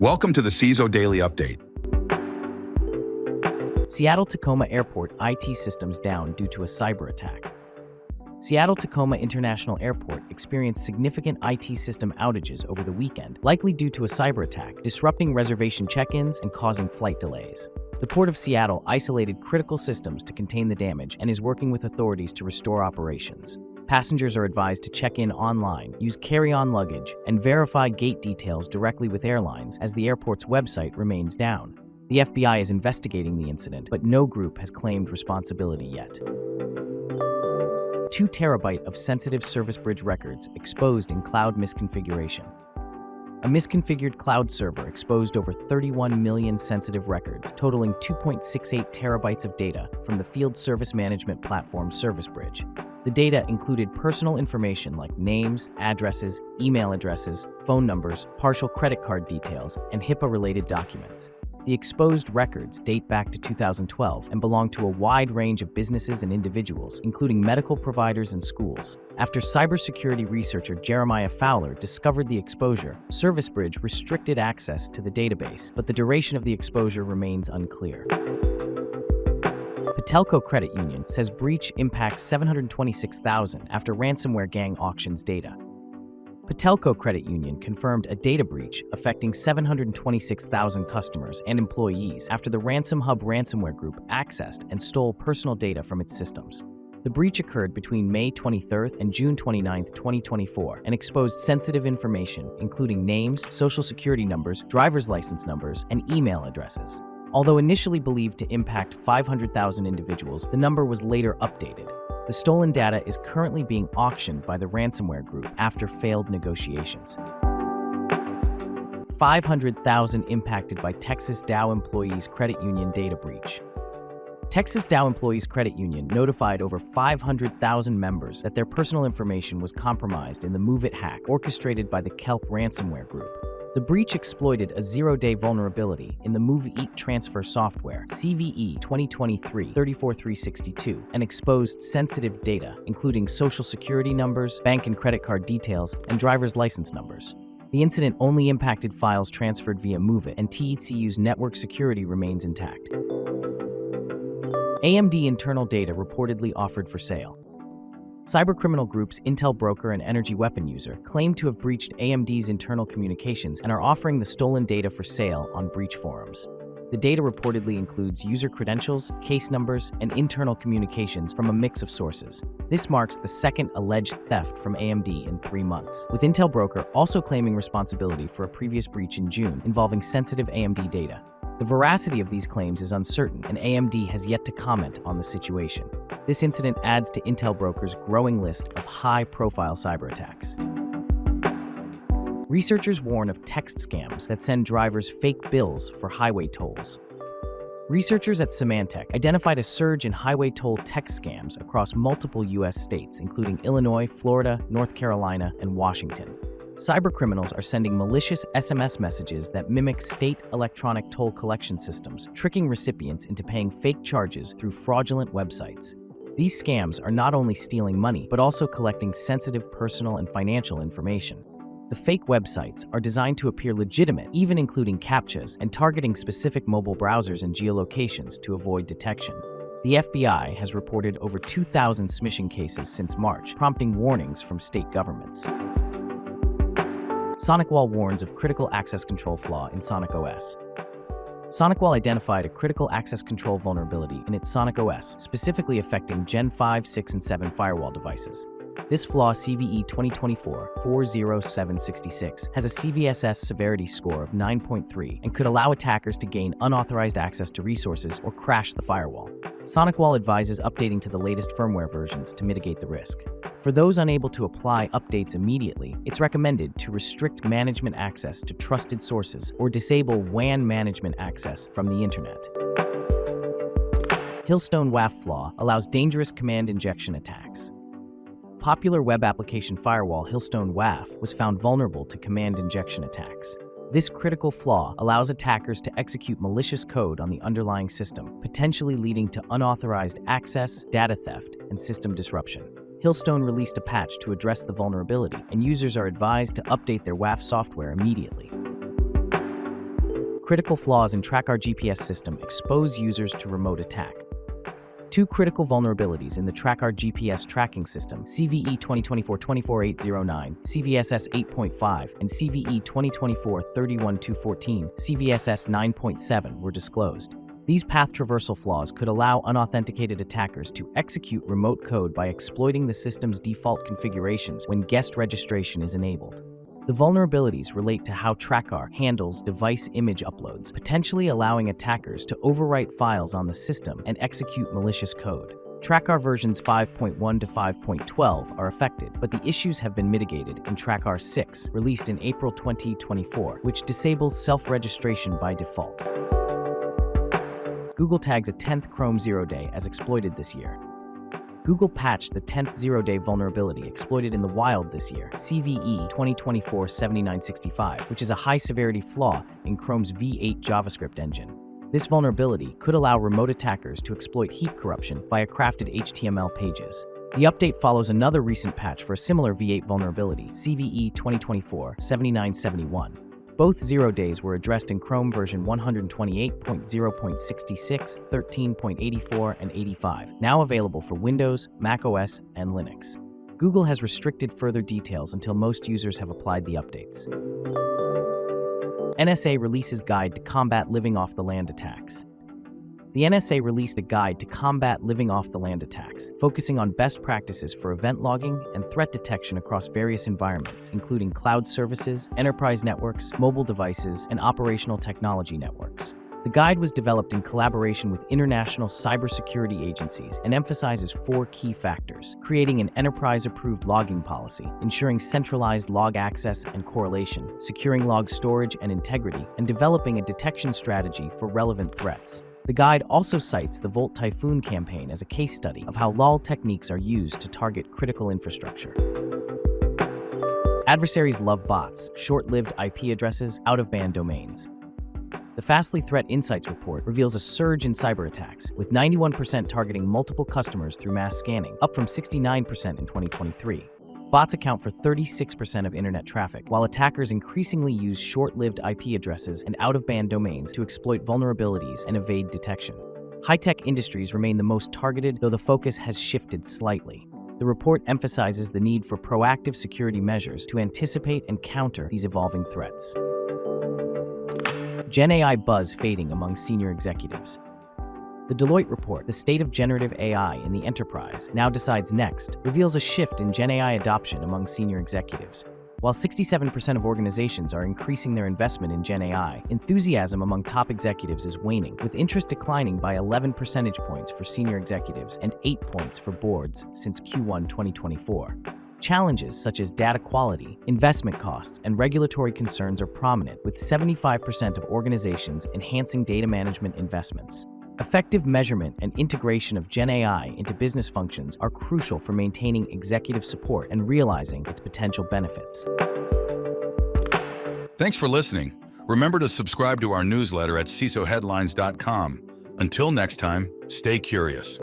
Welcome to the CISO Daily Update. Seattle-Tacoma Airport IT systems down due to a cyber attack. Seattle-Tacoma International Airport experienced significant IT system outages over the weekend, likely due to a cyber attack, disrupting reservation check-ins and causing flight delays. The Port of Seattle isolated critical systems to contain the damage and is working with authorities to restore operations. Passengers are advised to check in online, use carry-on luggage, and verify gate details directly with airlines as the airport's website remains down. The FBI is investigating the incident, but no group has claimed responsibility yet. 2 terabytes of sensitive ServiceBridge records exposed in cloud misconfiguration. A misconfigured cloud server exposed over 31 million sensitive records, totaling 2.68 terabytes of data from the field service management platform ServiceBridge. The data included personal information like names, addresses, email addresses, phone numbers, partial credit card details, and HIPAA-related documents. The exposed records date back to 2012 and belong to a wide range of businesses and individuals, including medical providers and schools. After cybersecurity researcher Jeremiah Fowler discovered the exposure, ServiceBridge restricted access to the database, but the duration of the exposure remains unclear. Patelco Credit Union says breach impacts 726,000 after ransomware gang auctions data. Patelco Credit Union confirmed a data breach affecting 726,000 customers and employees after the RansomHub ransomware group accessed and stole personal data from its systems. The breach occurred between May 23 and June 29, 2024, and exposed sensitive information, including names, social security numbers, driver's license numbers, and email addresses. Although initially believed to impact 500,000 individuals, the number was later updated. The stolen data is currently being auctioned by the ransomware group after failed negotiations. 500,000 impacted by Texas Dow Employees Credit Union data breach. Texas Dow Employees Credit Union notified over 500,000 members that their personal information was compromised in the MoveIt hack orchestrated by the Kelp ransomware group. The breach exploited a zero-day vulnerability in the MoveIt transfer software CVE 2023-34362 and exposed sensitive data, including social security numbers, bank and credit card details, and driver's license numbers. The incident only impacted files transferred via MoveIt, and TCU's network security remains intact. AMD internal data reportedly offered for sale. Cybercriminal groups Intel Broker and Energy Weapon User claim to have breached AMD's internal communications and are offering the stolen data for sale on breach forums. The data reportedly includes user credentials, case numbers, and internal communications from a mix of sources. This marks the second alleged theft from AMD in 3 months, with Intel Broker also claiming responsibility for a previous breach in June involving sensitive AMD data. The veracity of these claims is uncertain, and AMD has yet to comment on the situation. This incident adds to Intel Broker's growing list of high-profile cyber attacks. Researchers warn of text scams that send drivers fake bills for highway tolls. Researchers at Symantec identified a surge in highway toll text scams across multiple U.S. states, including Illinois, Florida, North Carolina, and Washington. Cybercriminals are sending malicious SMS messages that mimic state electronic toll collection systems, tricking recipients into paying fake charges through fraudulent websites. These scams are not only stealing money, but also collecting sensitive personal and financial information. The fake websites are designed to appear legitimate, even including CAPTCHAs and targeting specific mobile browsers and geolocations to avoid detection. The FBI has reported over 2,000 smishing cases since March, prompting warnings from state governments. SonicWall warns of critical access control flaw in SonicOS. SonicWall identified a critical access control vulnerability in its SonicOS, specifically affecting Gen 5, 6, and 7 firewall devices. This flaw, CVE 2024-40766, has a CVSS severity score of 9.3 and could allow attackers to gain unauthorized access to resources or crash the firewall. SonicWall advises updating to the latest firmware versions to mitigate the risk. For those unable to apply updates immediately, it's recommended to restrict management access to trusted sources or disable WAN management access from the internet. Hillstone WAF flaw allows dangerous command injection attacks. Popular web application firewall Hillstone WAF was found vulnerable to command injection attacks. This critical flaw allows attackers to execute malicious code on the underlying system, potentially leading to unauthorized access, data theft, and system disruption. Hillstone released a patch to address the vulnerability, and users are advised to update their WAF software immediately. Critical flaws in Traccar GPS system expose users to remote attack. Two critical vulnerabilities in the Traccar GPS tracking system, CVE 2024-24809, CVSS 8.5, and CVE 2024-31214, CVSS 9.7 were disclosed. These path traversal flaws could allow unauthenticated attackers to execute remote code by exploiting the system's default configurations when guest registration is enabled. The vulnerabilities relate to how Traccar handles device image uploads, potentially allowing attackers to overwrite files on the system and execute malicious code. Traccar versions 5.1 to 5.12 are affected, but the issues have been mitigated in Traccar 6, released in April 2024, which disables self-registration by default. Google tags a 10th Chrome zero-day as exploited this year. Google patched the 10th zero-day vulnerability exploited in the wild this year, CVE 2024-7965, which is a high-severity flaw in Chrome's V8 JavaScript engine. This vulnerability could allow remote attackers to exploit heap corruption via crafted HTML pages. The update follows another recent patch for a similar V8 vulnerability, CVE 2024-7971. Both zero days were addressed in Chrome version 128.0.66, 13.84, and 85, now available for Windows, macOS, and Linux. Google has restricted further details until most users have applied the updates. NSA releases guide to combat living off the land attacks. The NSA released a guide to combat living off the land attacks, focusing on best practices for event logging and threat detection across various environments, including cloud services, enterprise networks, mobile devices, and operational technology networks. The guide was developed in collaboration with international cybersecurity agencies and emphasizes 4 key factors: creating an enterprise-approved logging policy, ensuring centralized log access and correlation, securing log storage and integrity, and developing a detection strategy for relevant threats. The guide also cites the Volt Typhoon campaign as a case study of how LOL techniques are used to target critical infrastructure. Adversaries love bots, short-lived IP addresses, out-of-band domains. The Fastly Threat Insights report reveals a surge in cyberattacks, with 91% targeting multiple customers through mass scanning, up from 69% in 2023. Bots account for 36% of internet traffic, while attackers increasingly use short-lived IP addresses and out-of-band domains to exploit vulnerabilities and evade detection. High-tech industries remain the most targeted, though the focus has shifted slightly. The report emphasizes the need for proactive security measures to anticipate and counter these evolving threats. GenAI buzz fading among senior executives. The Deloitte report, The State of Generative AI in the Enterprise, Now Decides Next, reveals a shift in GenAI adoption among senior executives. While 67% of organizations are increasing their investment in GenAI, enthusiasm among top executives is waning, with interest declining by 11 percentage points for senior executives and 8 points for boards since Q1 2024. Challenges such as data quality, investment costs, and regulatory concerns are prominent, with 75% of organizations enhancing data management investments. Effective measurement and integration of GenAI into business functions are crucial for maintaining executive support and realizing its potential benefits. Thanks for listening. Remember to subscribe to our newsletter at CISOheadlines.com. Until next time, stay curious.